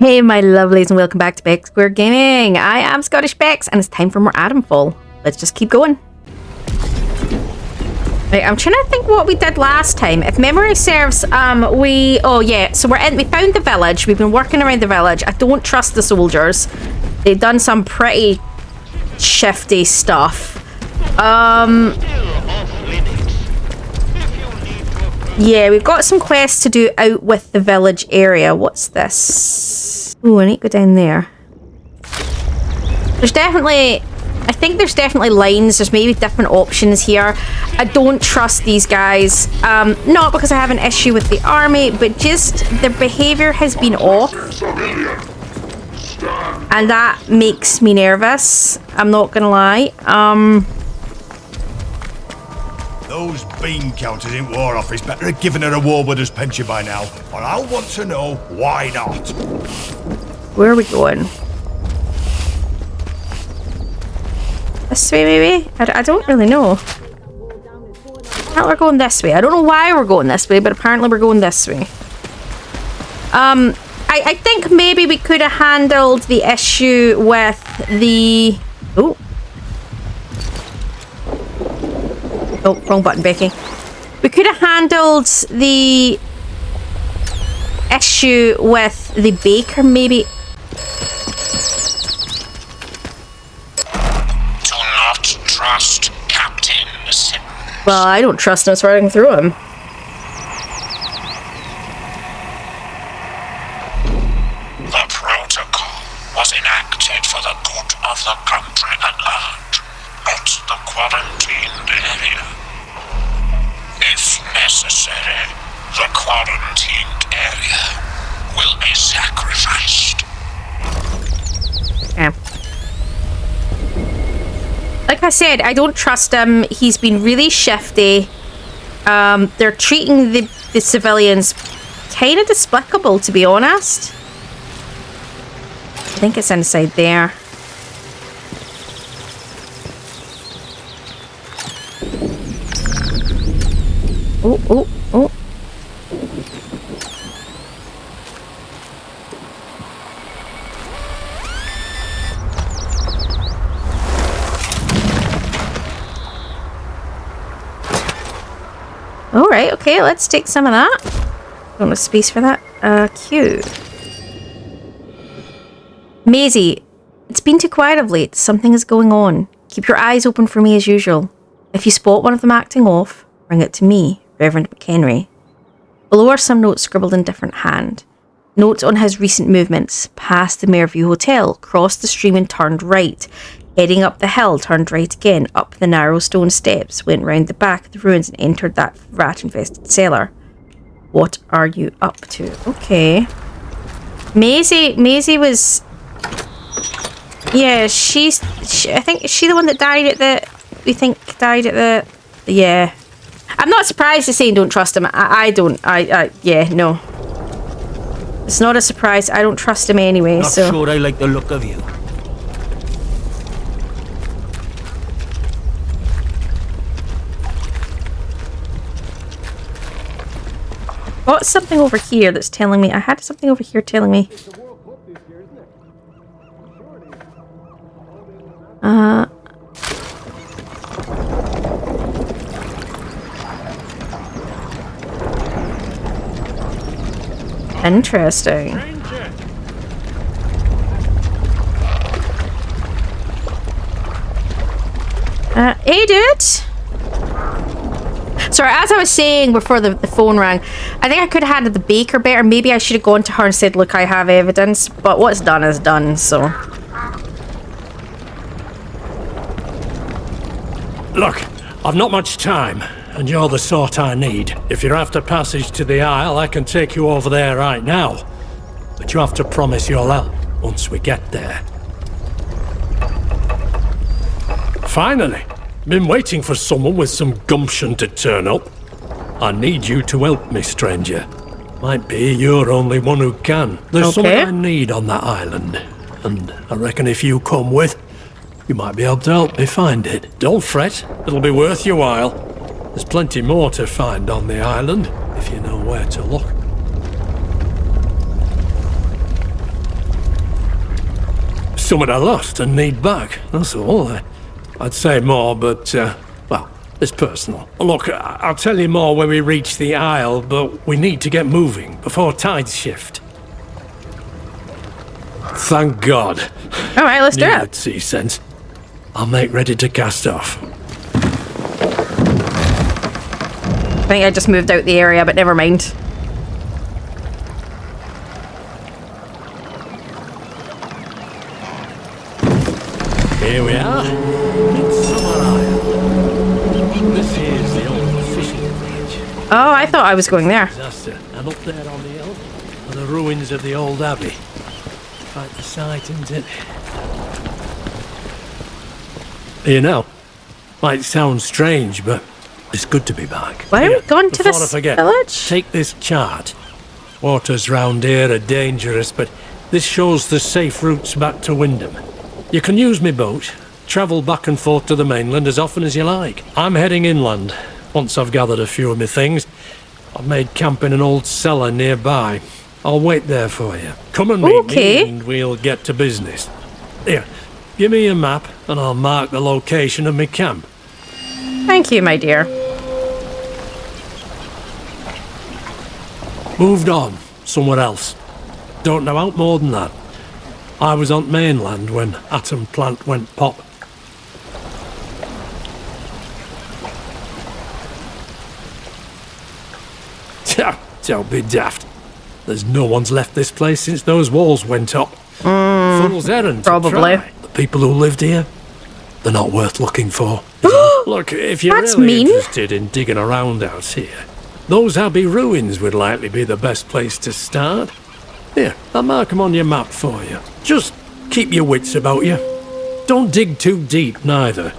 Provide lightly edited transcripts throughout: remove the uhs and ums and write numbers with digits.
Hey my lovelies and welcome back to Beck Square Gaming. I am Scottish Bex and it's time for more Atomfall. Let's just keep going. Right, I'm trying to think what we did last time. If memory serves, so we found the village. We've been working around the village. I don't trust the soldiers. They've done some pretty shifty stuff. Yeah, we've got some quests to do out with the village area. What's this? Ooh, I need to go down there. There's definitely... I think there's definitely lines. There's maybe different options here. I don't trust these guys. Not because I have an issue with the army, but just their behaviour has been off. And that makes me nervous. I'm not gonna lie. Those bean counters in War Office better have given her a Warwooders pension by now, but I want to know why not. Where are we going? This way, maybe? I don't really know. Apparently we're going this way. I don't know why we're going this way, but apparently we're going this way. I think maybe we could have handled the issue with the... Oh. Oh, wrong button, Becky. We could have handled the issue with the baker, maybe. Do not trust Captain Simmons. Well, I don't trust him. It's riding through him. The protocol was enacted for the good of the country at large, not the quarantined area. If necessary, the quarantined area will be sacrificed. Yeah. Like I said, I don't trust him. He's been really shifty. They're treating the civilians kind of despicable, to be honest. I think it's inside there. Oh, oh, oh. Alright, okay, let's take some of that. Don't have space for that. Cute. Maisie, it's been too quiet of late. Something is going on. Keep your eyes open for me as usual. If you spot one of them acting off, bring it to me, Reverend McHenry. Below are some notes scribbled in different hand. Notes on his recent movements. Past the Mayorview Hotel, crossed the stream and turned right. Heading up the hill, turned right again, up the narrow stone steps, went round the back of the ruins and entered that rat-infested cellar. What are you up to? Okay. Maisie was... Yeah, I think, is she the one that died at the... We think died at the... Yeah. I'm not surprised they're saying don't trust him. Yeah, no. It's not a surprise. I don't trust him anyway, Not so... sure I like the look of you. Got something over here that's telling me... I had something over here telling me... Interesting. Hey, dude! Sorry, as I was saying before the phone rang, I think I could have handled the baker better. Maybe I should have gone to her and said, look, I have evidence. But what's done is done, so... Look, I've not much time, and you're the sort I need. If you're after passage to the Isle, I can take you over there right now. But you have to promise you'll help once we get there. Finally! Been waiting for someone with some gumption to turn up. I need you to help me, stranger. Might be you're only one who can. There's something I need on that island, and I reckon if you come with, you might be able to help me find it. Don't fret, it'll be worth your while. There's plenty more to find on the island, if you know where to look. something I lost and need back, that's all. I'd say more, but, well, it's personal. Look, I'll tell you more when we reach the Isle, but we need to get moving before tides shift. Thank God. All right, let's do Knew it. you'd see sense. I'll make ready to cast off. I think I just moved out the area, but never mind. Here we are. Midsummer Isle. This here's the old fishing village. Oh, I thought I was going there. Disaster. And up there on the hill are the ruins of the old abbey. Quite the sight, isn't it? You know, might sound strange, but it's good to be back. Why are we going to before this I forget, village? take this chart. Waters round here are dangerous, but this shows the safe routes back to Wyndham. You can use my boat, travel back and forth to the mainland as often as you like. I'm heading inland. Once I've gathered a few of my things, I've made camp in an old cellar nearby. I'll wait there for you. Come and meet me and we'll get to business. Here, give me a map and I'll mark the location of my camp. Thank you, my dear. Moved on, somewhere else. Don't know out more than that. I was on mainland when Atom plant went pop. Don't be daft. There's no one's left this place since those walls went up. Fool's errand. Probably. The people who lived here, they're not worth looking for. Look, if you're That's really mean. interested in digging around out here, those abbey ruins would likely be the best place to start. Here, I'll mark them on your map for you. Just keep your wits about you. Don't dig too deep, neither.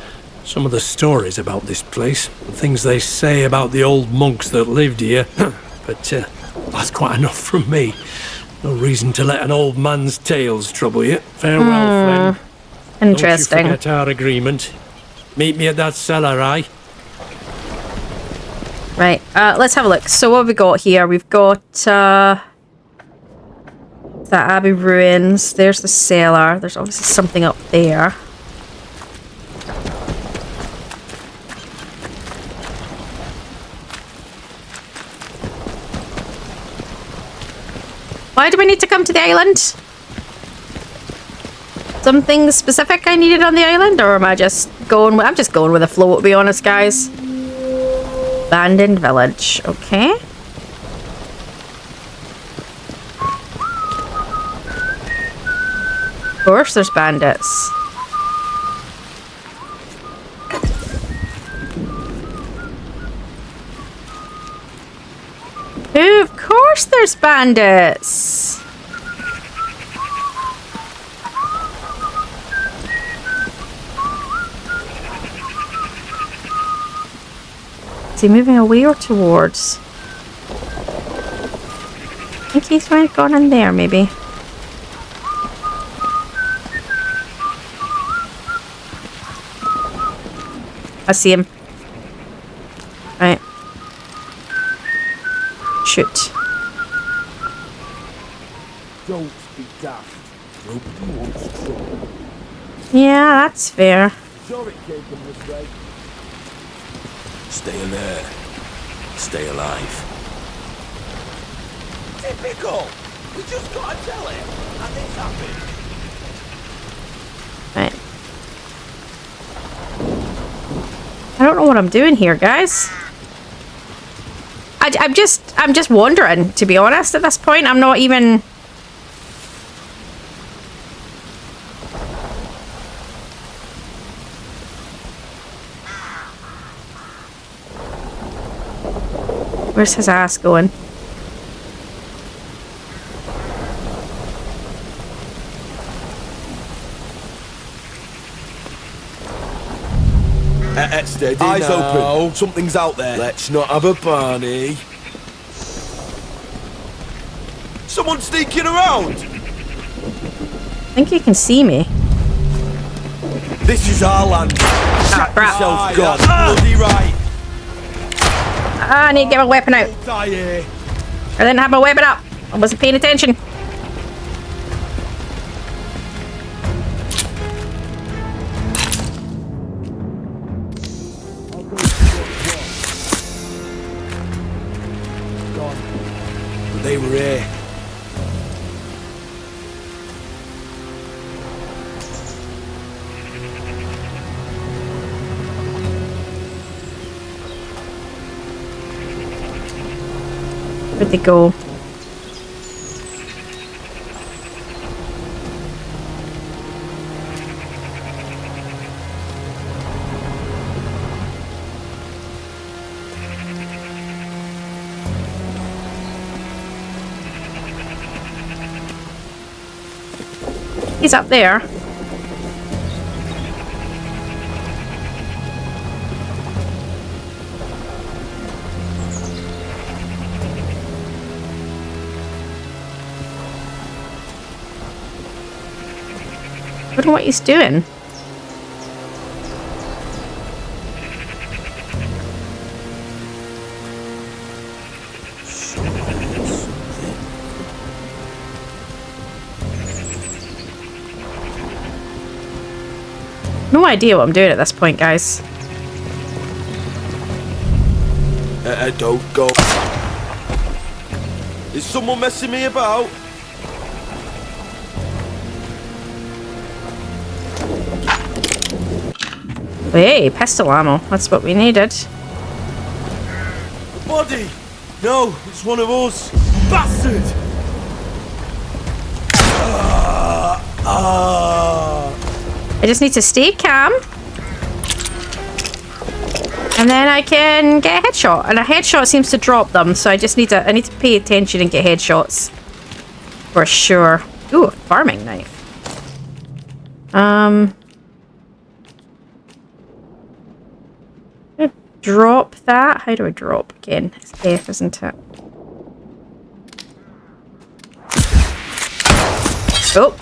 Some of the stories about this place, the things they say about the old monks that lived here, but that's quite enough from me. No reason to let an old man's tales trouble you. Farewell, friend. Interesting. Don't you forget our agreement. Meet me at that cellar, aye? Right, let's have a look. So what have we got here? We've got the Abbey ruins. There's the cellar. There's obviously something up there. Why do we need to come to the island? Something specific I needed on the island, or am I just going? I'm just going with the flow, to be honest, guys. Abandoned village. Okay. Of course, there's bandits. Of course, there's bandits. Is he moving away or towards? I think he's gone in there, maybe. I see him. Right. Shoot. Don't be daft. Nobody wants trouble. Yeah, that's fair. Sure it came from this way. Stay alert. Stay alive. Typical! We just gotta tell it. And this happened. Right. I don't know what I'm doing here, guys. I'm just wandering, to be honest, at this point. I'm not even... Where's his ass going? Steady Eyes now. open. Something's out there. Let's not have a Barney. Someone sneaking around. I think you can see me. This is our land. Ah, crap. Yourself, God. Bloody right. Ah, I need to get my weapon out. Die here. I didn't have my weapon up. I wasn't paying attention. Where'd they go? He's up there. I don't know what he's doing. No idea what I'm doing at this point, guys. Don't go. Is someone messing me about? Hey, pistol ammo. That's what we needed. Body! No, it's one of us. Bastard! I just need to stay calm. And then I can get a headshot. And a headshot seems to drop them, so I just need to pay attention and get headshots. For sure. Ooh, a farming knife. Drop that. How do I drop again? It's F, isn't it? Oh.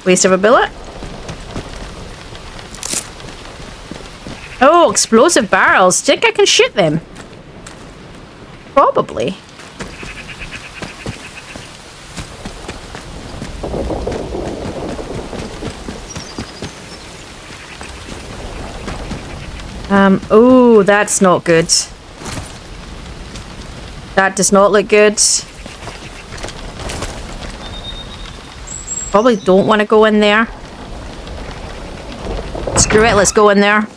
Waste of a bullet. Oh, explosive barrels. Do you think I can shoot them? Probably. Oh, that's not good. That does not look good. Probably don't want to go in there. Screw it, let's go in there.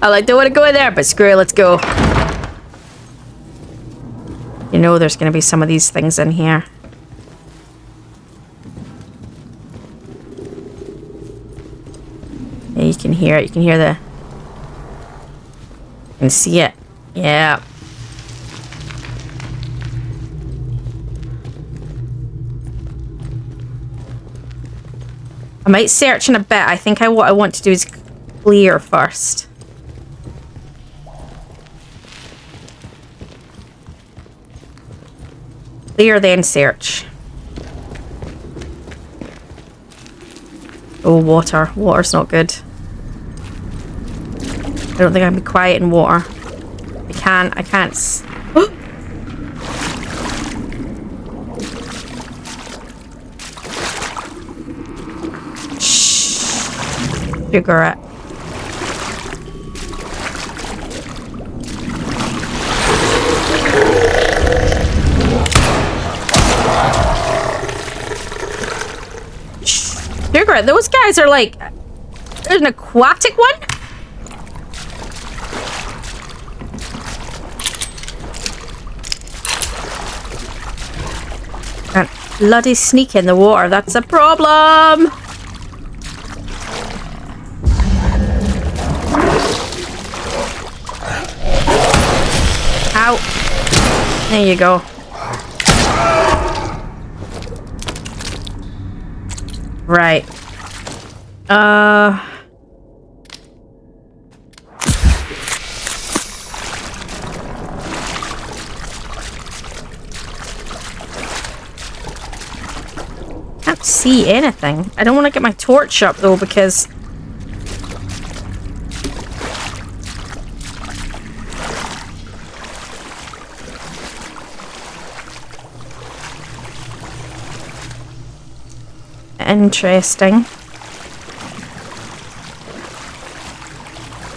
I don't want to go in there, but screw it, let's go. You know there's going to be some of these things in here. Yeah, you can hear it. You can hear the... You can see it. Yeah. I might search in a bit. I think what I want to do is clear first. Clear, then search. Oh, water. Water's not good. I don't think I can be quiet in water. I can't. Cigarette. Cigarette. Those guys are like. There's an aquatic one. Can't bloody sneak in the water. That's a problem. Ow. There you go. Right. Can't see anything. I don't want to get my torch up though because interesting.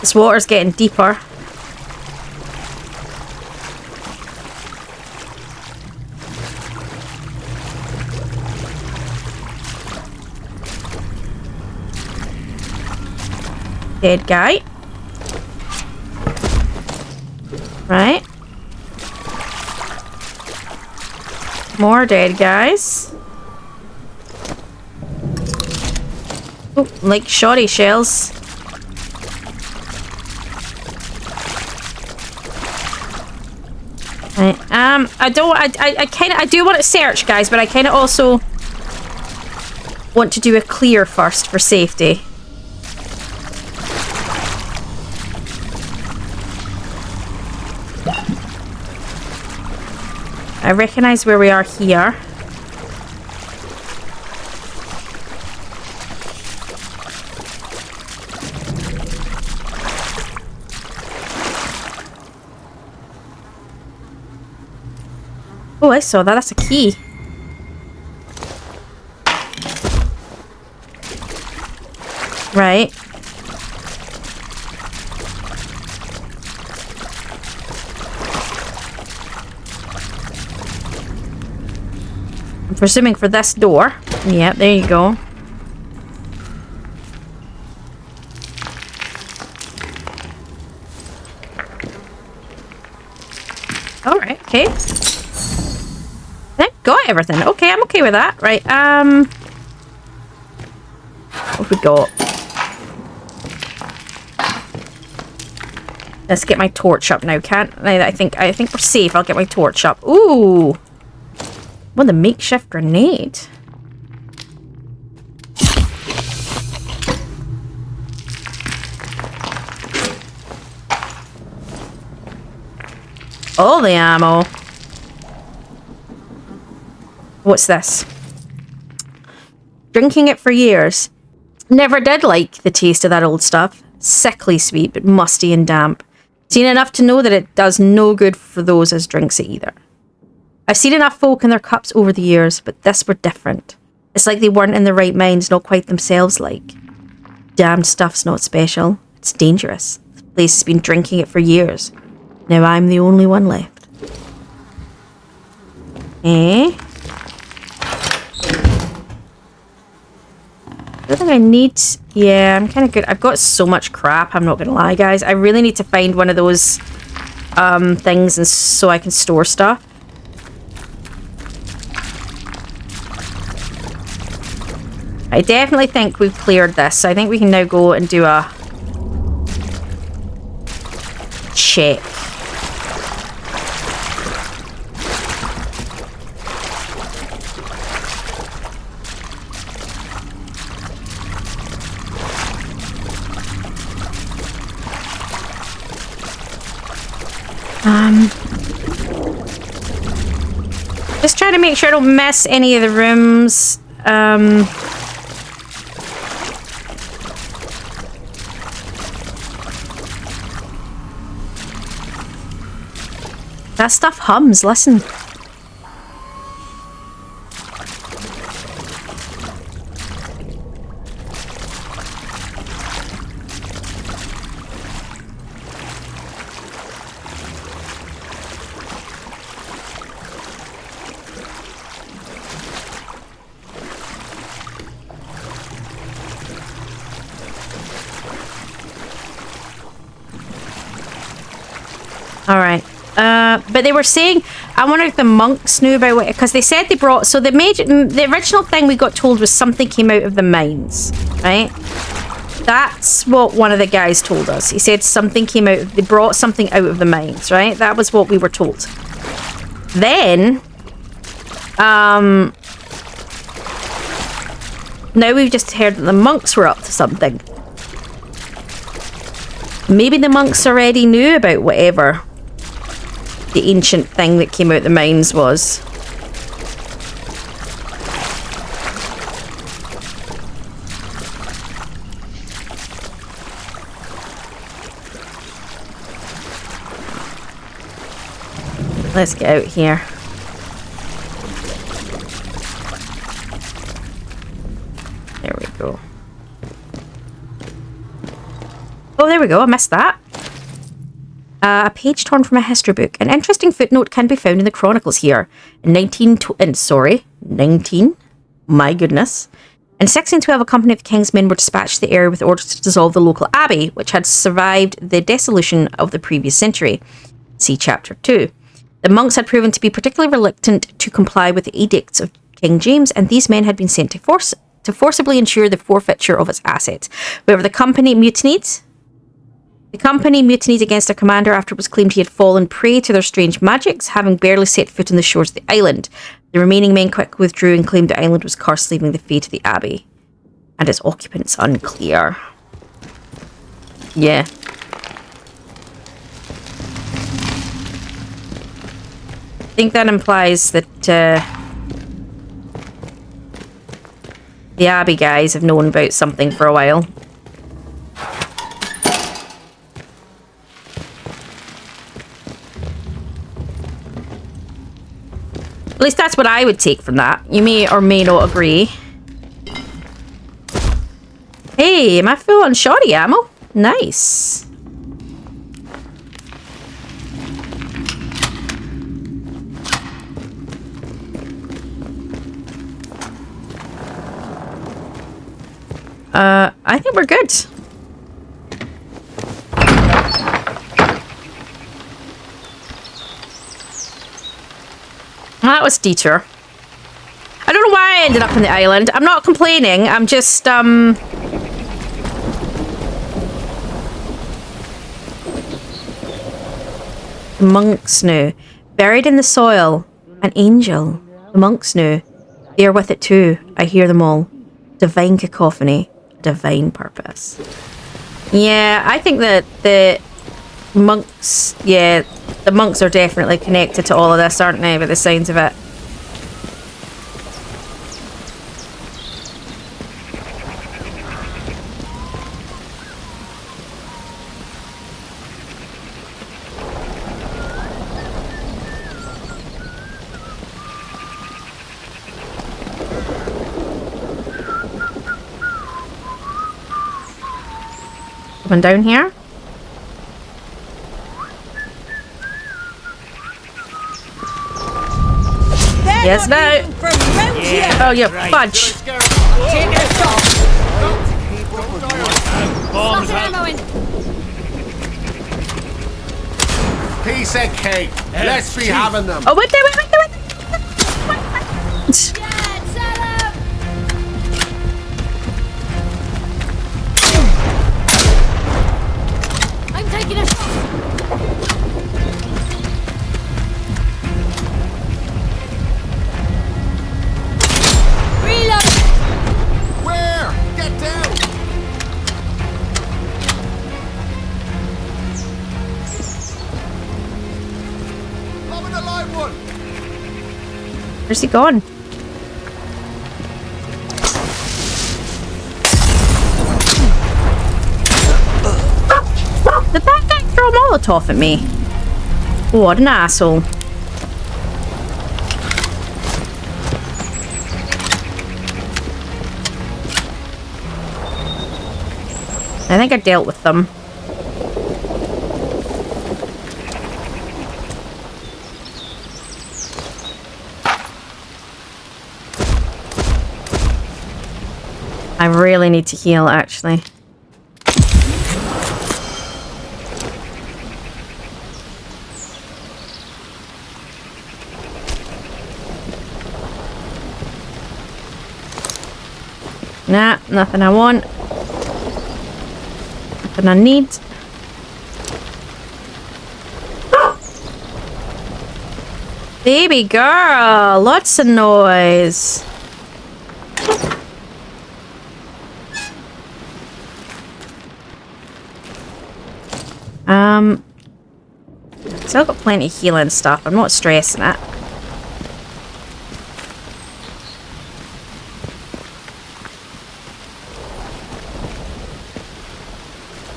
This water's getting deeper. Dead guy. Right. More dead guys. Oh, like shoddy shells. Right, I do want to search, guys, but I kind of also want to do a clear first for safety. I recognize where we are here. Oh, I saw that. That's a key. Right. I'm presuming for this door. Yeah, there you go. Alright, okay. I got everything. Okay, I'm okay with that. Right, what have we got? Let's get my torch up now, can't I? I think we're safe. I'll get my torch up. Ooh! What a makeshift grenade. All the ammo. What's this? Drinking it for years. Never did like the taste of that old stuff. Sickly sweet, but musty and damp. Seen enough to know that it does no good for those as drinks it either. I've seen enough folk in their cups over the years, but this were different. It's like they weren't in their right minds, not quite themselves like. Damned stuff's not special. It's dangerous. The place has been drinking it for years. Now I'm the only one left. Eh? I don't think I need... Yeah, I'm kind of good. I've got so much crap, I'm not going to lie, guys. I really need to find one of those things and so I can store stuff. I definitely think we've cleared this. So I think we can now go and do a check. Just trying to make sure I don't miss any of the rooms. That stuff hums, listen. Alright. But they were saying, I wonder if the monks knew about it, because they said they brought, so the original thing we got told was something came out of the mines, right? That's what one of the guys told us. He said something came out, they brought something out of the mines, right? That was what we were told. Then, now we've just heard that the monks were up to something. Maybe the monks already knew about whatever the ancient thing that came out the mines was. Let's get out here. There we go. Oh, there we go. I missed that. A page torn from a history book. An interesting footnote can be found in the chronicles here. In 19... My goodness. In 1612, a company of the king's men were dispatched to the area with orders to dissolve the local abbey, which had survived the dissolution of the previous century. See chapter 2. The monks had proven to be particularly reluctant to comply with the edicts of King James, and these men had been sent to forcibly ensure the forfeiture of its assets. However, the company mutinied against their commander after it was claimed he had fallen prey to their strange magics, having barely set foot on the shores of the island. The remaining men quickly withdrew and claimed the island was cursed, leaving the fate of the abbey and its occupants unclear. Yeah. I think that implies that the abbey guys have known about something for a while. At least that's what I would take from that. You may or may not agree. Hey, am I full on shoddy ammo? Nice. I think we're good. That was detour. I don't know why I ended up on the island. I'm not complaining. I'm just, The monks knew. Buried in the soil. An angel. The monks knew. They are with it too. I hear them all. Divine cacophony. Divine purpose. Yeah, I think that the monks... Yeah, the monks are definitely connected to all of this, aren't they? By the signs of it. Coming down here. Yes, no. Yeah, oh, you fudge. Piece of cake. Let's be having them. Oh, wait. I'm taking a shot. Reload. Where? Get down. Lobbing a live one. Where's he gone? Did that guy throw a Molotov at me? What an asshole. I think I dealt with them. I really need to heal, actually. Nah, nothing I want. Nothing I need. Baby girl, lots of noise. Still got plenty of healing stuff. I'm not stressing it.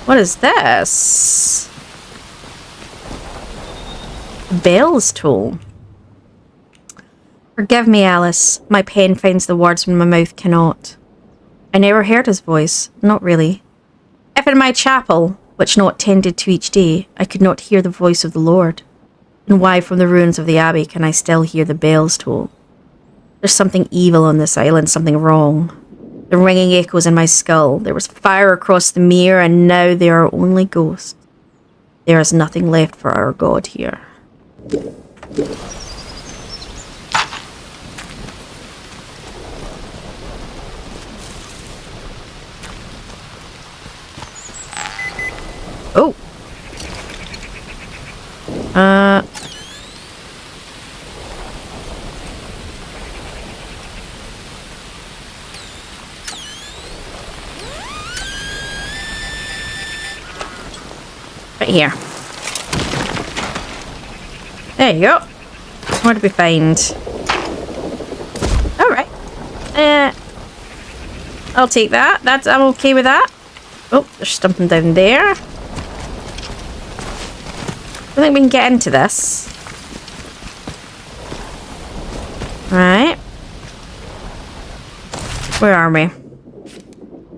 What is this? Bell's tool. Forgive me, Alice. My pen finds the words when my mouth cannot. I never heard his voice. Not really. If in my chapel, which not tended to each day, I could not hear the voice of the Lord, and why from the ruins of the abbey can I still hear the bells toll? There's something evil on this island, something wrong. The ringing echoes in my skull. There was fire across the mere, and now there are only ghosts. There is nothing left for our God here. Oh. Right here. There you go. What did we find? Alright. I'll take that. I'm okay with that. Oh, there's something down there. I think we can get into this. Right. Where are we?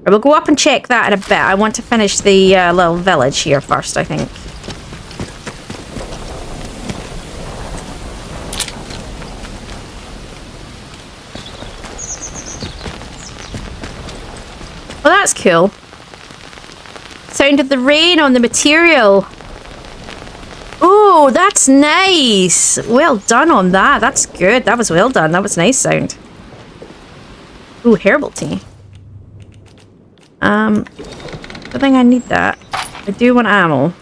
We'll go up and check that in a bit. I want to finish the little village here first, I think. Well, that's cool. Sound of the rain on the material. Oh, that's nice. Well done on that. That's good. That was well done. That was nice sound. Ooh, herbal tea. I think I need that. I do want ammo.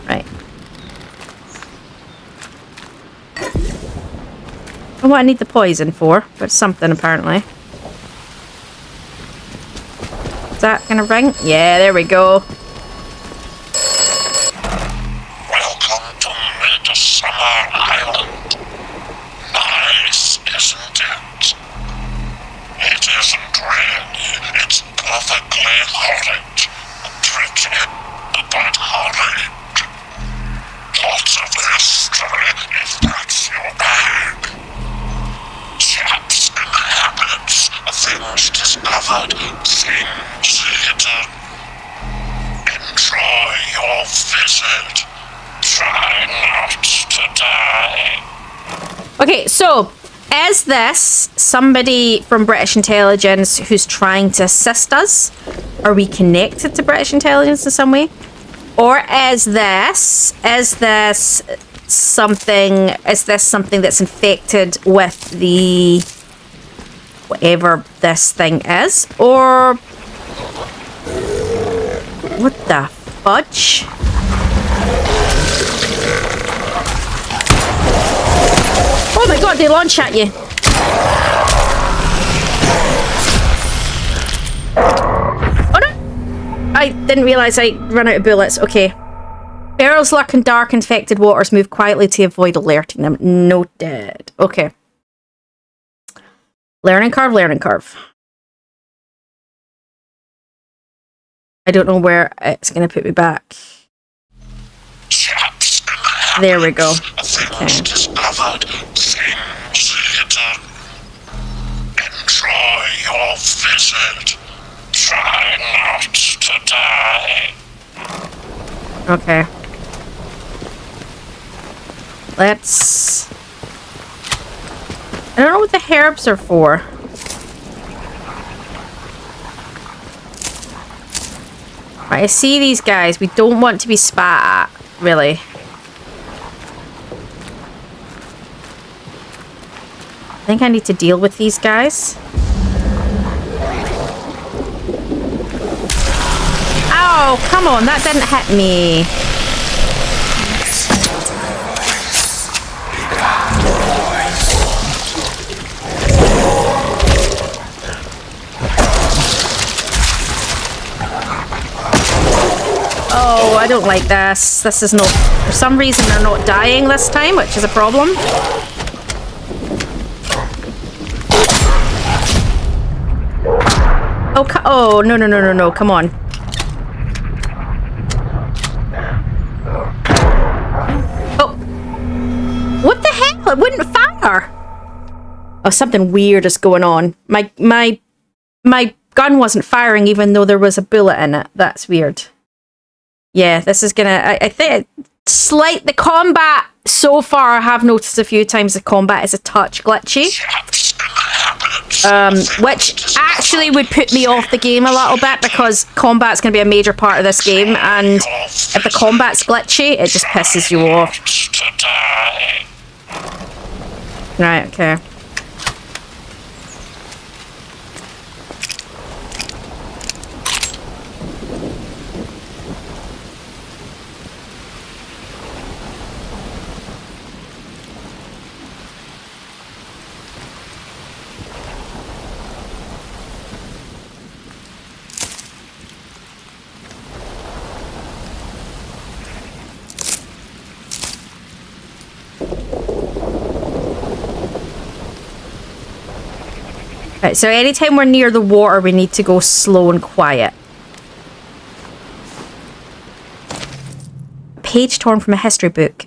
Right. What I need the poison for, but something apparently. Is that gonna ring? Yeah, there we go. Welcome to Midsummer Island. Nice, isn't it? It isn't really. It's perfectly horrid. Pretty, but horrid. Lots of history, if that's your bag. Chaps in habits, things discovered, things hidden. Enjoy your visit. Try not to die. Okay, so is this somebody from British intelligence who's trying to assist us? Are we connected to British intelligence in some way? Or is this something that's infected with the whatever this thing is? Or what the fudge? Oh my god, they launch at you. Oh no! I didn't realise I ran out of bullets. Okay. Barrels lurk in dark, infected waters. Move quietly to avoid alerting them. Noted. Okay. Learning curve, learning curve. I don't know where it's going to put me back. There we go. Okay. Discovered, things hidden. Enjoy your visit. Try not to die. Okay. Let's... I don't know what the herbs are for. Right, I see these guys. We don't want to be spat at, really. I think I need to deal with these guys. Oh, come on. That didn't hit me. Oh, I don't like this. This is not... For some reason, they're not dying this time, which is a problem. Oh, oh, no, no, no, no, no. Come on. Oh. What the hell? It wouldn't fire. Oh, something weird is going on. My gun wasn't firing even though there was a bullet in it. That's weird. Yeah, this is gonna... I think The combat so far, I have noticed a few times the combat is a touch glitchy. Which actually would put me off the game a little bit because combat's going to be a major part of this game, and if the combat's glitchy, it just pisses you off. Right, okay. Right, so anytime we're near the water, we need to go slow and quiet. A page torn from a history book.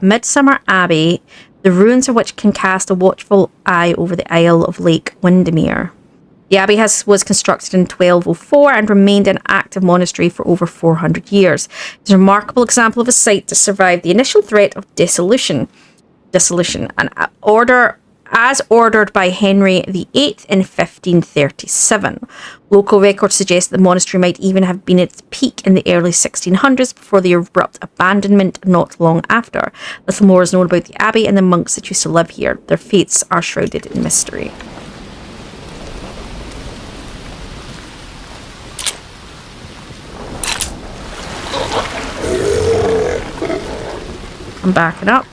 Midsummer Abbey, the ruins of which can cast a watchful eye over the Isle of Lake Windermere. The abbey was constructed in 1204 and remained an active monastery for over 400 years. It's a remarkable example of a site to survive the initial threat of dissolution, and as ordered by Henry VIII in 1537. Local records suggest the monastery might even have been at its peak in the early 1600s before the abrupt abandonment not long after. Little more is known about the abbey and the monks that used to live here. Their fates are shrouded in mystery. I'm backing up.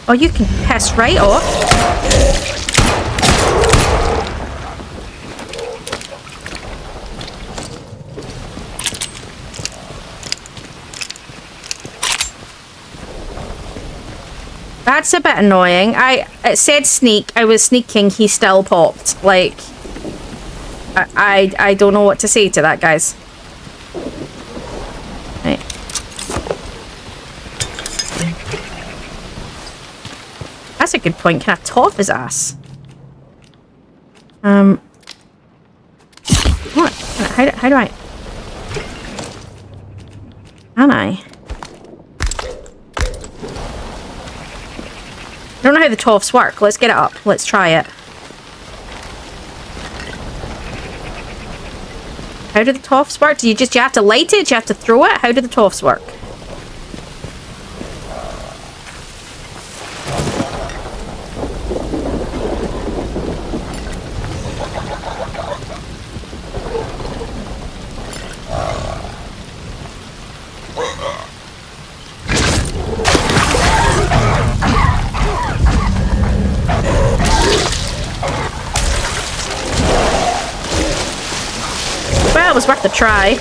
Oh, you can piss right off. That's a bit annoying. It said sneak. I was sneaking. He still popped. Like, I don't know what to say to that, guys. Right. That's a good point. Can I toff his ass? What? How do I? Can I? I don't know how the toffs work. Let's get it up. Let's try it. How do the toffs work? Do you have to light it? Do you have to throw it? How do the toffs work? Well, it was worth a try.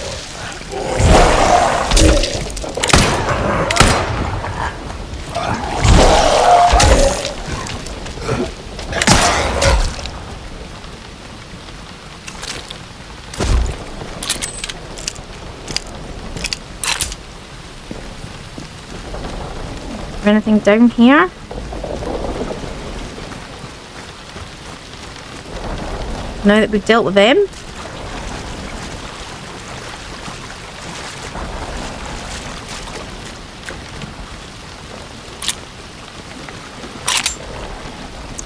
Anything down here? Now that we've dealt with them?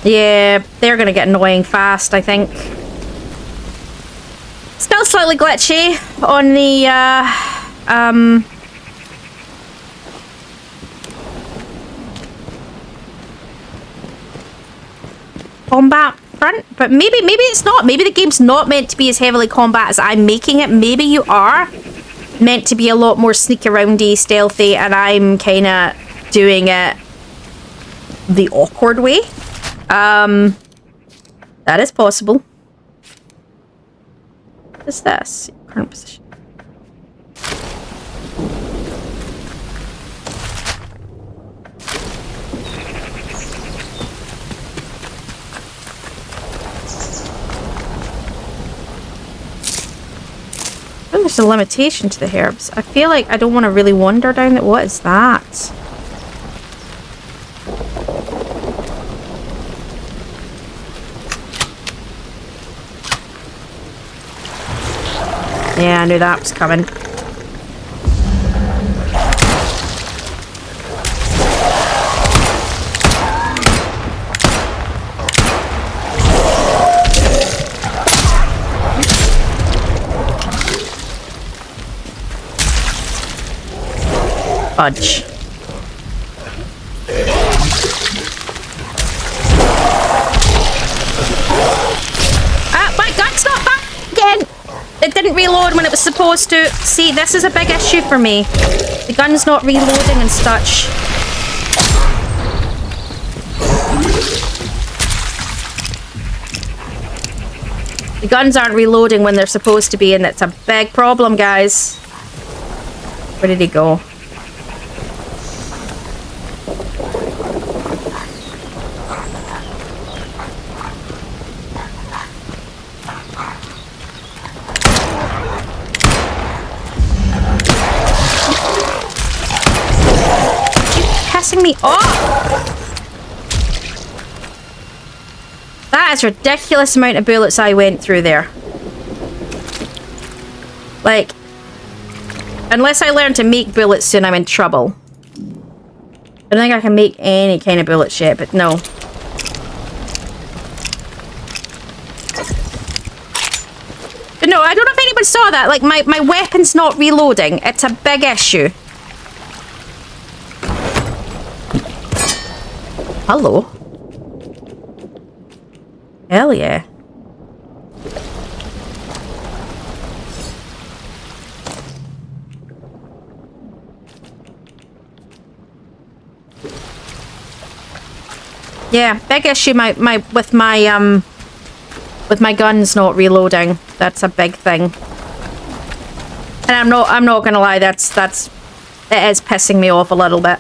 Yeah, they're gonna get annoying fast, I think. Still slightly glitchy on the, combat front, but maybe it's not. Maybe the game's not meant to be as heavily combat as I'm making it. Maybe you are meant to be a lot more sneak aroundy, stealthy, and I'm kind of doing it the awkward way. That is possible. What is this? Current position. Oh, there's a limitation to the herbs. I feel like I don't want to really wander down it. What is that? Yeah, I knew that was coming. Fudge. My gun's not back again! It didn't reload when it was supposed to. See, this is a big issue for me. The gun's not reloading and such. The guns aren't reloading when they're supposed to be, and it's a big problem, guys. Where did he go? Pissing me off! That is a ridiculous amount of bullets I went through there. Like, unless I learn to make bullets soon, I'm in trouble. I don't think I can make any kind of bullet yet, but no. But no, I don't know if anyone saw that. Like, my weapon's not reloading. It's a big issue. Hello. Hell yeah. Yeah, big issue with my guns not reloading. That's a big thing. And I'm not gonna lie, it is pissing me off a little bit.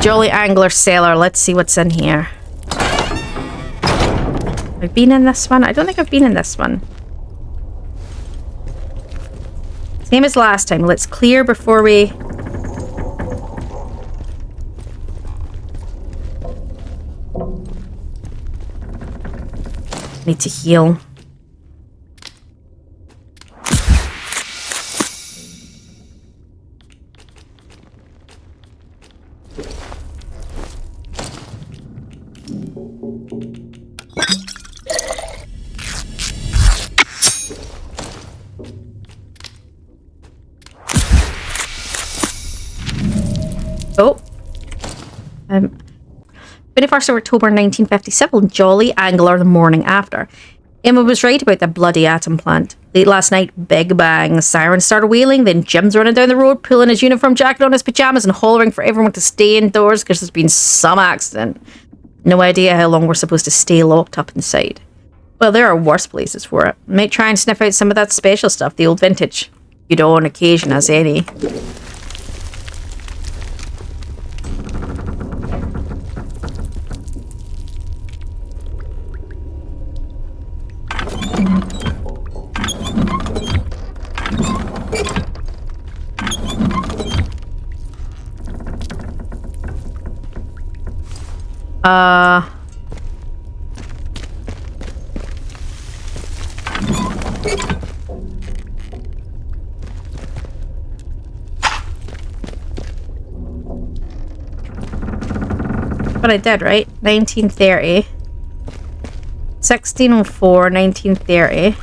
Jolly Angler Cellar. Let's see what's in here. Have I been in this one? I don't think I've been in this one. Same as last time. Let's clear before we... Need to heal. Oh. 21st of October 1957, Jolly Angler the morning after. Emma was right about the bloody atom plant. Late last night, big bang. Sirens started wailing, then Jim's running down the road, pulling his uniform jacket on his pajamas and hollering for everyone to stay indoors because there's been some accident. No idea how long we're supposed to stay locked up inside. Well, there are worse places for it. Might try and sniff out some of that special stuff, the old vintage. You know, on occasion as any. But I did, right? 1930. 1604, 1930.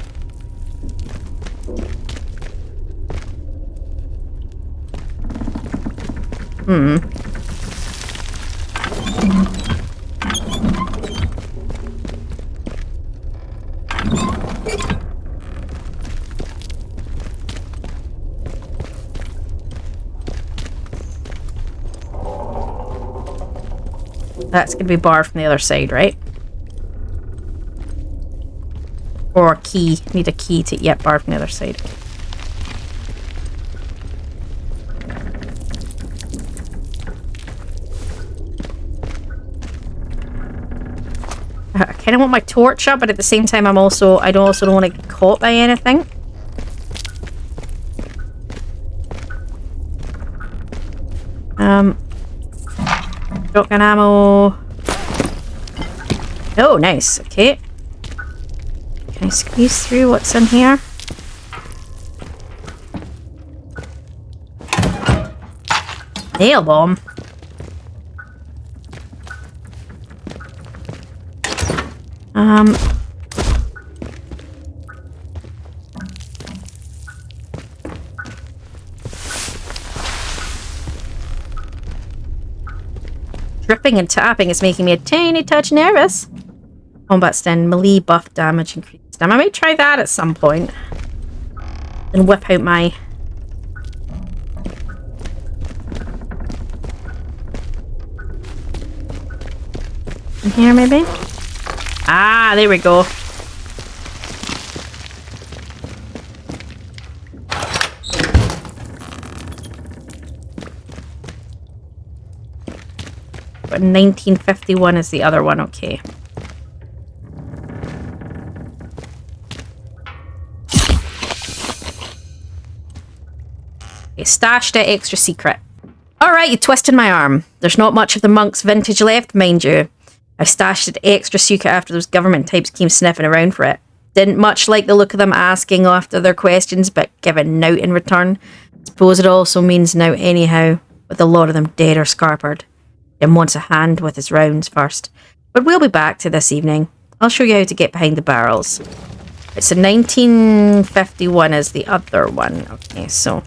That's going to be barred from the other side, right? Or a key. Need a key to... Yep, barred from the other side. I kind of want my torch up, but at the same time, I also don't want to get caught by anything. Shotgun ammo. Oh, nice. Okay. Can I squeeze through what's in here? Nail bomb. Dripping and tapping is making me a tiny touch nervous. Combat stand, melee buff damage increased. I might try that at some point. Then whip out my... in here, maybe? Ah, there we go. But 1951 is the other one, okay. Okay, stashed it, extra secret. Alright, you twisted my arm. There's not much of the monk's vintage left, mind you. I stashed it extra secret after those government types came sniffing around for it. Didn't much like the look of them asking after their questions, but giving nout in return. Suppose it also means nout anyhow, with a lot of them dead or scarpered. Jim wants a hand with his rounds first. But we'll be back to this evening. I'll show you how to get behind the barrels. It's a 1951 is the other one. Okay, so...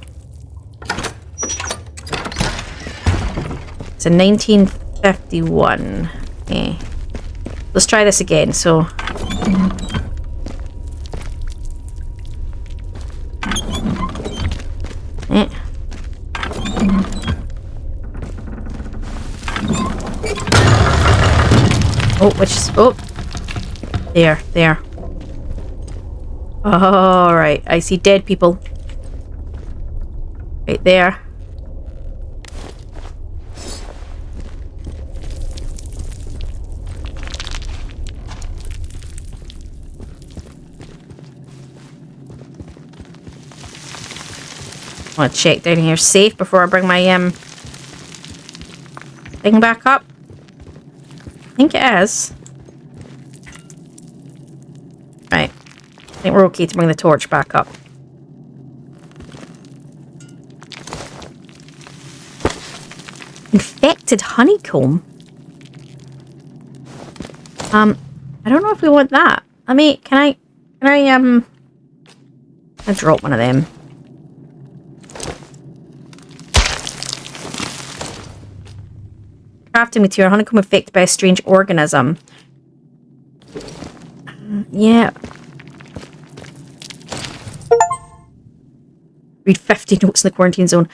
it's a 1951. Okay. Let's try this again, so... oh, which is... oh! There. Alright, I see dead people. Right there. I want to check down here safe before I bring my thing back up. I think it is. Right. I think we're okay to bring the torch back up. Infected honeycomb? I don't know if we want that. I mean, can I drop one of them. Crafting material, honeycomb affected by a strange organism. Yeah. Read 50 notes in the quarantine zone.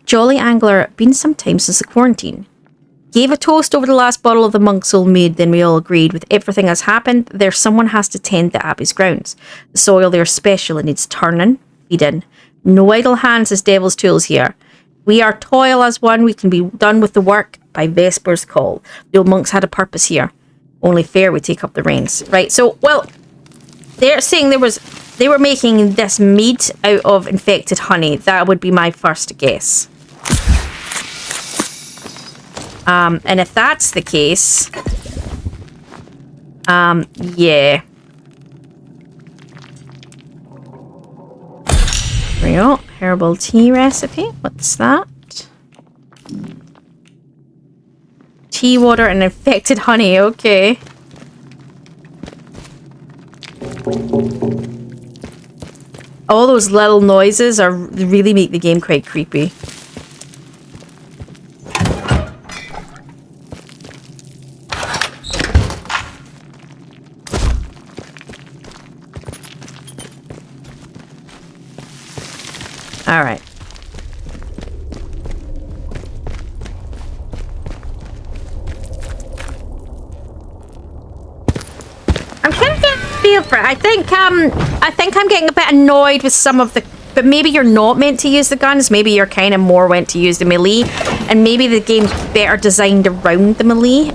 Jolly Angler, been some time since the quarantine. Gave a toast over the last bottle of the monk's old mead, then we all agreed with everything has happened, someone has to tend the Abbey's grounds. The soil there is special, it needs turning, feeding. No idle hands as devil's tools here. We are toil as one, we can be done with the work by Vesper's call. The old monks had a purpose here. Only fair we take up the reins. Right, so, well, they're saying they were making this mead out of infected honey. That would be my first guess. And if that's the case, yeah. There we go. Herbal tea recipe. What's that? Tea water and infected honey. Okay. All those little noises really make the game quite creepy. All right. I'm kind of getting a feel for it. I think I'm getting a bit annoyed with some of the... but maybe you're not meant to use the guns. Maybe you're kind of more meant to use the melee. And maybe the game's better designed around the melee.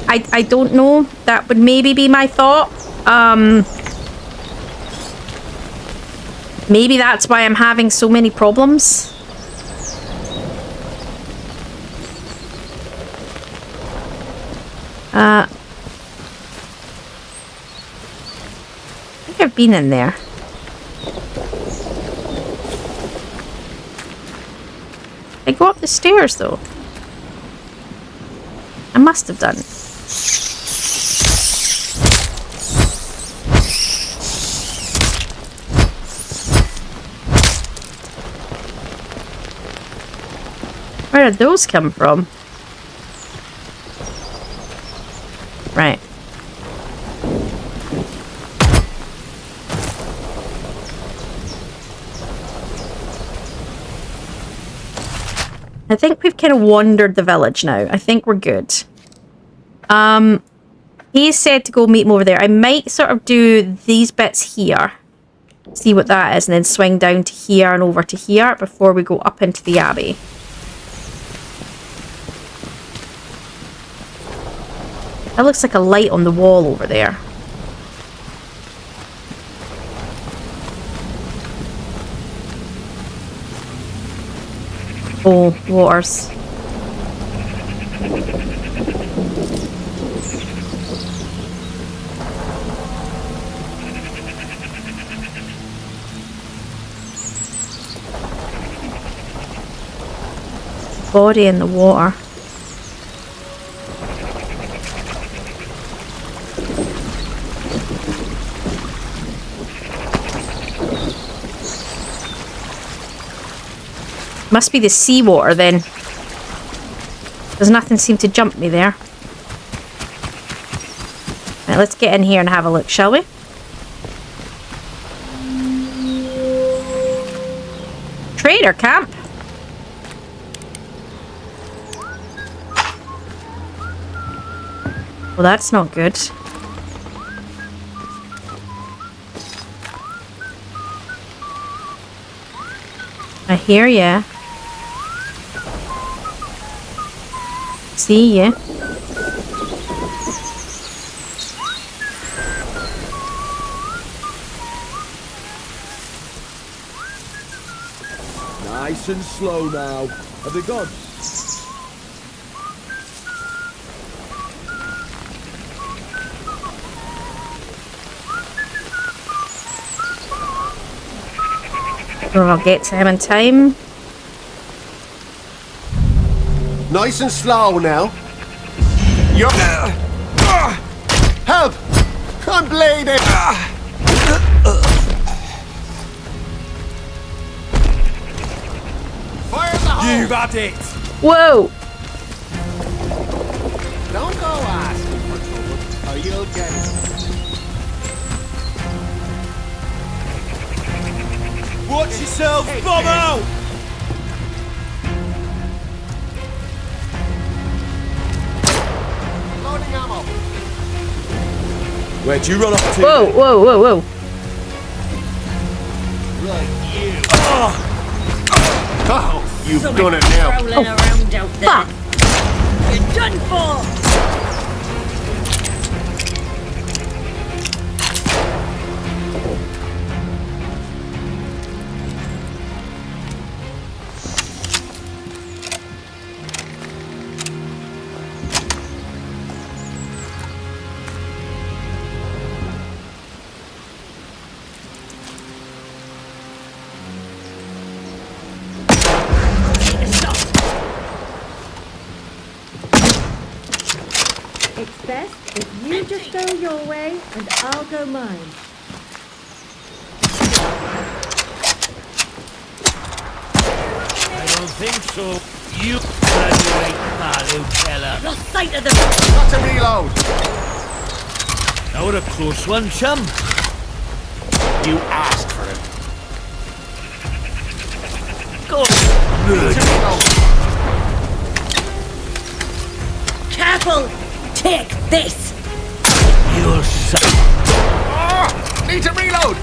I don't know. That would maybe be my thought. Maybe that's why I'm having so many problems. I think I've been in there. I go up the stairs though. I must have done. Where did those come from? Right. I think we've kind of wandered the village now. I think we're good. He said to go meet him over there. I might sort of do these bits here. See what that is, and then swing down to here and over to here before we go up into the abbey. That looks like a light on the wall over there. Oh, waters. Body in the water. Must be the seawater then. There's nothing seem to jump me there. Right, let's get in here and have a look, shall we? Trader camp. Well, that's not good. I hear ya. See ya. Nice and slow now. Have they gone? I'll get to him in time. Nice and slow now. You're... help! I'm bleeding! Fire the hole! You've had it! Whoa! Don't go asking for trouble, or you'll get it. Watch yourselves, bomb out! Loading ammo. Where'd you run off to? Whoa, whoa, whoa, whoa. Right, you. Oh, you've done it now. Rolling around out there. Fuck! You're done for! It's best if you just go your way and I'll go mine. I don't think so. You graduate, Malu fella. Lost sight of the... Got to reload. That was a close one, chum. You asked for it. Go. Careful! Take this! You're so... Need to reload.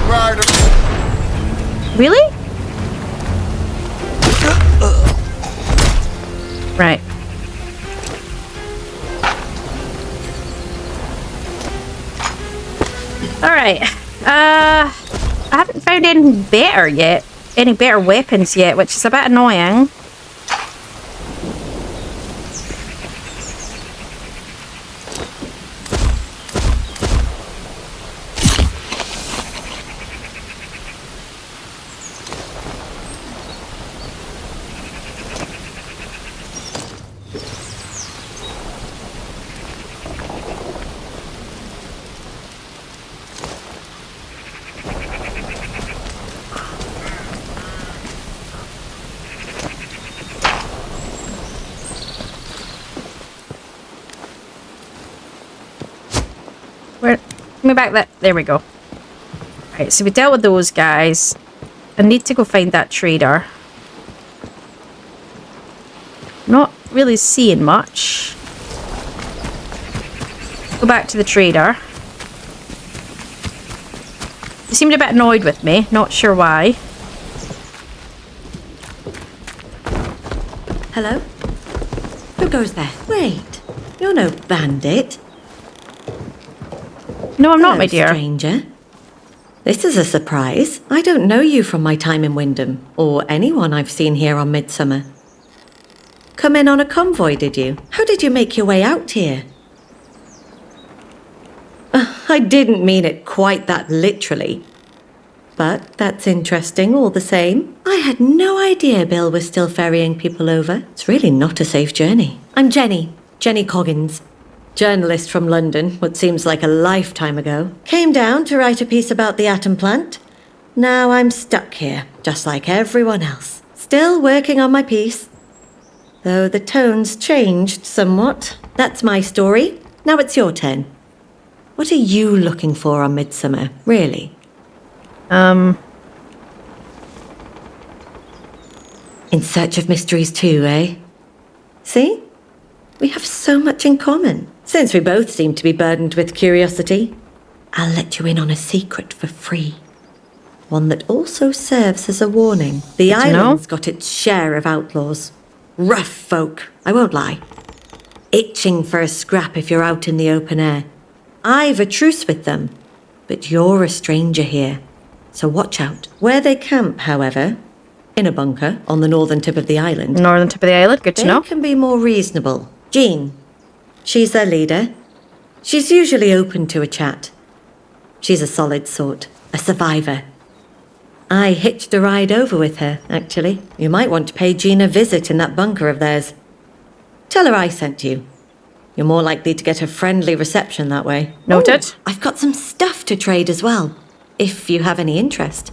Murder. Really? Right. Alright. I haven't found anything better yet. Any better weapons yet, which is a bit annoying. Give me back that. There we go. Right, so we dealt with those guys. I need to go find that trader. Not really seeing much. Go back to the trader. He seemed a bit annoyed with me. Not sure why. Hello? Who goes there? Wait, you're no bandit. No, I'm not, Hello, my dear. Stranger. This is a surprise. I don't know you from my time in Wyndham, or anyone I've seen here on Midsummer. Come in on a convoy, did you? How did you make your way out here? I didn't mean it quite that literally. But that's interesting all the same. I had no idea Bill was still ferrying people over. It's really not a safe journey. I'm Jenny Coggins. Journalist from London, what seems like a lifetime ago. Came down to write a piece about the atom plant. Now I'm stuck here, just like everyone else. Still working on my piece. Though the tone's changed somewhat. That's my story. Now it's your turn. What are you looking for on Midsummer, really? In search of mysteries too, eh? See? We have so much in common. Since we both seem to be burdened with curiosity, I'll let you in on a secret for free. One that also serves as a warning. The island's got its share of outlaws. Rough folk, I won't lie. Itching for a scrap if you're out in the open air. I've a truce with them, but you're a stranger here, so watch out. Where they camp, however, in a bunker on the northern tip of the island. Northern tip of the island, good to know. They can be more reasonable. Jean, she's their leader. She's usually open to a chat. She's a solid sort, a survivor. I hitched a ride over with her, actually. You might want to pay Jean a visit in that bunker of theirs. Tell her I sent you. You're more likely to get a friendly reception that way. Noted. Oh, I've got some stuff to trade as well, if you have any interest.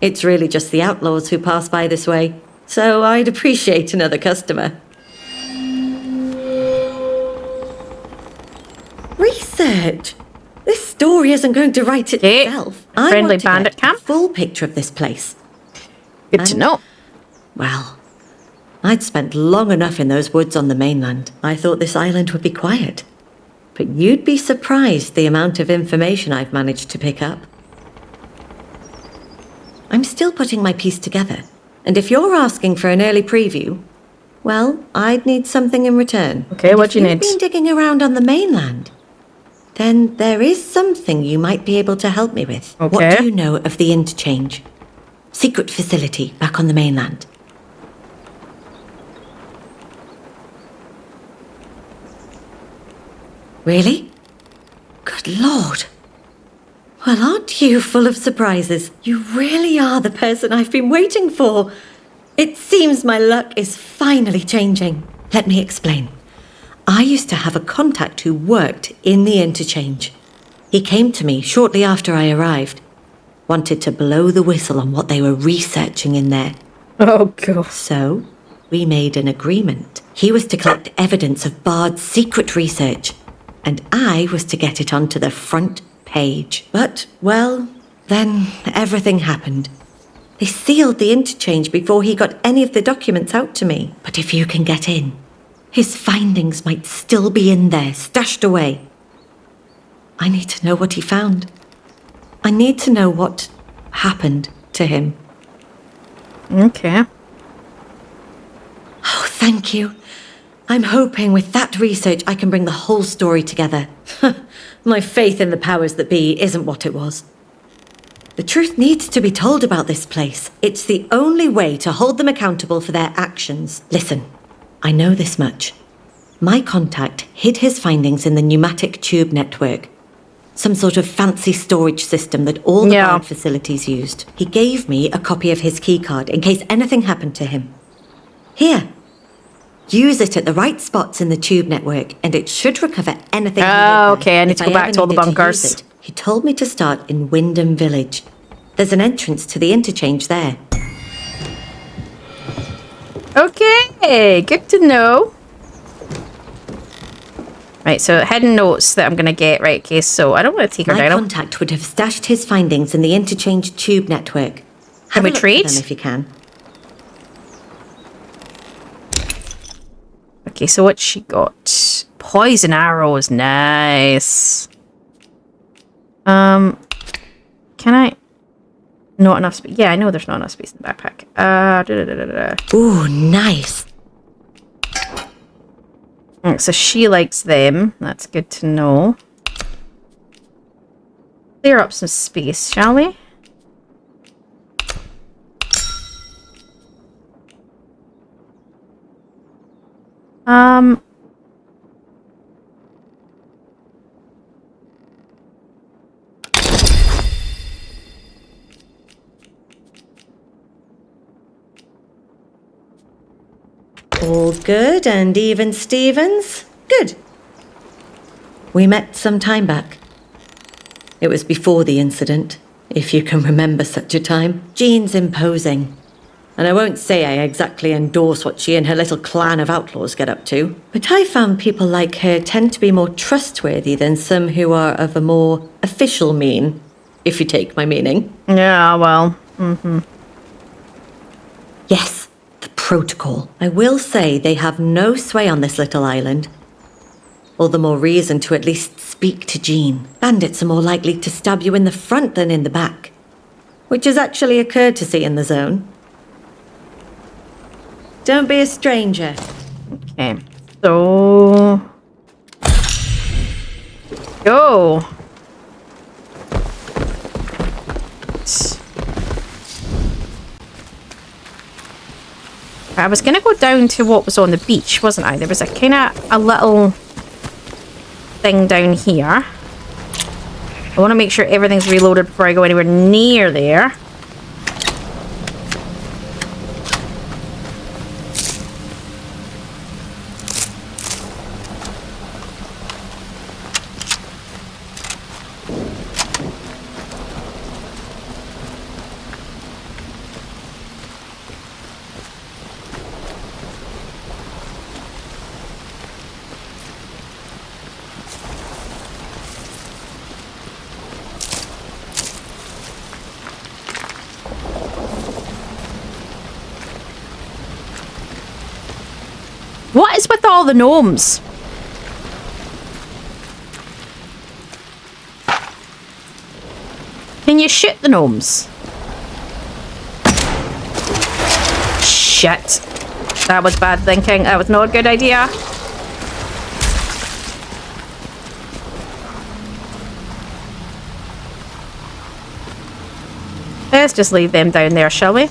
It's really just the outlaws who pass by this way, so I'd appreciate another customer. Research? This story isn't going to write itself. Friendly I want to bandit get camp. a full picture of this place. Good to know. Well, I'd spent long enough in those woods on the mainland. I thought this island would be quiet. But you'd be surprised the amount of information I've managed to pick up. I'm still putting my piece together. And if you're asking for an early preview, well, I'd need something in return. Okay, what do you need? If you've been digging around on the mainland, then there is something you might be able to help me with. Okay. What do you know of the interchange? Secret facility back on the mainland. Really? Good Lord. Well, aren't you full of surprises? You really are the person I've been waiting for. It seems my luck is finally changing. Let me explain. I used to have a contact who worked in the interchange. He came to me shortly after I arrived. Wanted to blow the whistle on what they were researching in there. Oh, God. So, we made an agreement. He was to collect evidence of Bard's secret research, and I was to get it onto the front page. But, well, then everything happened. They sealed the interchange before he got any of the documents out to me. But if you can get in, his findings might still be in there, stashed away. I need to know what he found. I need to know what happened to him. Okay. Oh, thank you. I'm hoping with that research I can bring the whole story together. My faith in the powers that be isn't what it was. The truth needs to be told about this place. It's the only way to hold them accountable for their actions. Listen, I know this much. My contact hid his findings in the pneumatic tube network. Some sort of fancy storage system that all the Bard facilities used. He gave me a copy of his keycard in case anything happened to him. Here. Use it at the right spots in the tube network, and it should recover anything. Okay, I need to go back to all the bunkers. He told me to start in Wyndham Village. There's an entrance to the interchange there. Okay, good to know. Right, so hidden notes that I'm going to get. Right, okay, so I don't want to take her My down. contact would have stashed his findings in the interchange tube network. Have we a look trade? for them if you can. Okay, so what she got? Poison arrows, nice. Can I? Not enough space. Yeah, I know there's not enough space in the backpack. Ooh, nice. So she likes them. That's good to know. Clear up some space, shall we? All good and even Stevens? Good. We met some time back. It was before the incident, if you can remember such a time. Jean's imposing. And I won't say I exactly endorse what she and her little clan of outlaws get up to, but I found people like her tend to be more trustworthy than some who are of a more official mien, if you take my meaning. Yeah, well, Yes, the protocol. I will say they have no sway on this little island. All the more reason to at least speak to Jean. Bandits are more likely to stab you in the front than in the back, which is actually a courtesy in the zone. Don't be a stranger. okay. So... Go! I was going to go down to what was on the beach, wasn't I? There was a kind of a little thing down here. I want to make sure everything's reloaded before I go anywhere near there. What is with all the gnomes? Can you shoot the gnomes? Shit. That was bad thinking. That was not a good idea. Let's just leave them down there, shall we?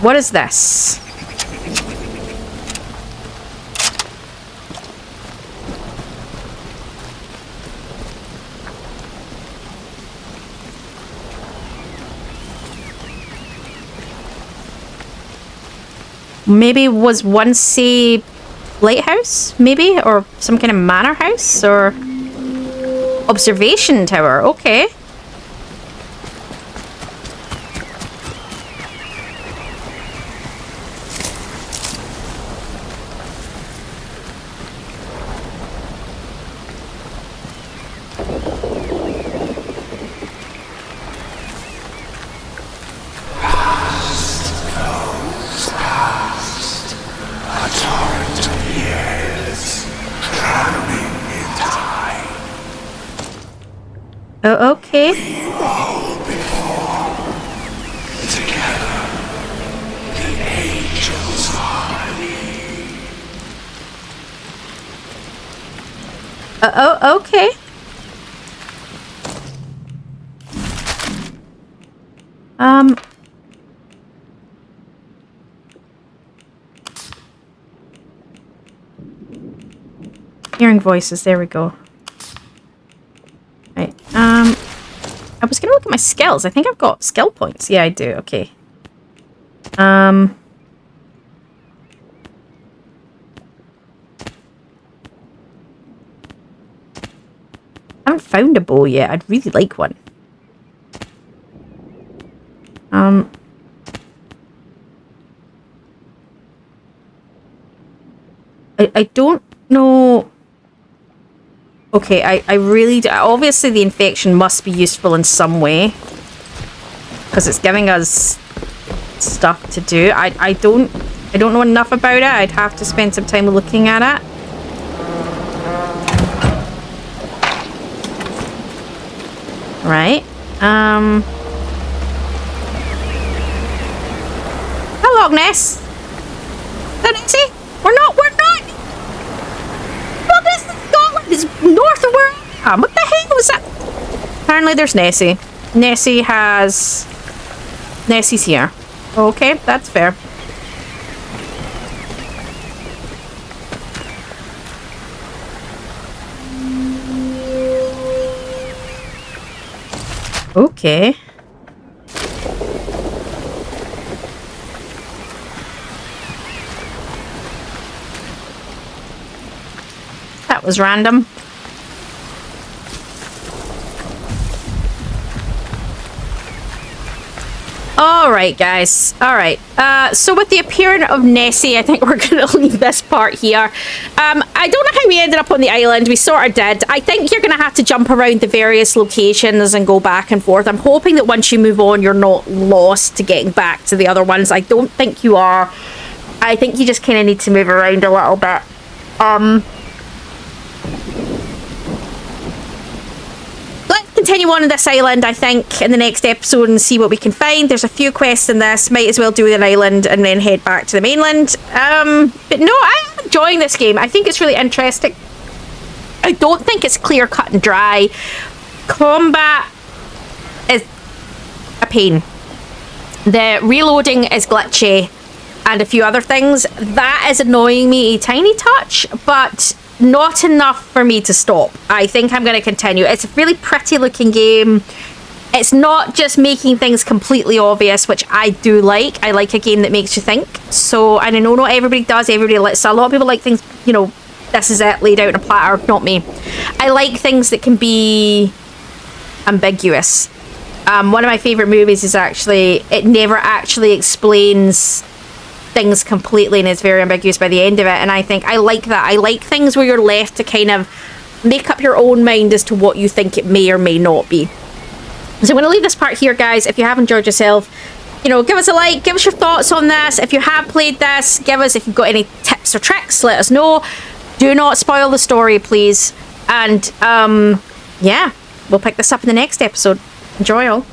What is this? Maybe was once a lighthouse, maybe? Or some kind of manor house? Or observation tower, okay. Oh, okay. Oh, okay. Hearing voices, there we go. Right, I was gonna look at my skills. I think I've got skill points. Yeah, I do, okay. I haven't found a bow yet. I'd really like one. I don't know. Okay, I really do. Obviously the infection must be useful in some way, because it's giving us stuff to do. I don't know enough about it. I'd have to spend some time looking at it. Right. Hello, Ness. Nancy? We're not. Look, this is Scotland. It's north of where I am. What the hell was that? Apparently there's Nessie. Nessie's here. Okay, that's fair. Okay. That was random. Alright, guys. Alright. So with the appearance of Nessie, I think we're going to leave this part here. I don't know how we ended up on the island. We sort of did. I think you're going to have to jump around the various locations and go back and forth. I'm hoping that once you move on, you're not lost to getting back to the other ones. I don't think you are. I think you just kind of need to move around a little bit. Let's continue on this island, I think, in the next episode and see what we can find. There's a few quests in this. Might as well do an island and then head back to the mainland. But no, I'm enjoying this game. I think it's really interesting. I don't think it's clear cut and dry. Combat is a pain. The reloading is glitchy and a few other things. That is annoying me a tiny touch, but not enough for me to stop. I think I'm going to continue. It's a really pretty looking game. It's not just making things completely obvious, which I do like. I like a game that makes you think. So, and I know not everybody does. Everybody likes, a lot of people like things, you know, this is it, laid out in a platter. Not me. I like things that can be ambiguous. One of my favourite movies is actually, it never actually explains things completely and it's very ambiguous by the end of it, and I think I like that. I like things where you're left to kind of make up your own mind as to what you think it may or may not be. So I'm going to leave this part here, guys. If you have enjoyed yourself, you know, give us a like, give us your thoughts on this. If you have played this, give us, if you've got any tips or tricks, let us know. Do not spoil the story, please. And yeah, we'll pick this up in the next episode. Enjoy all.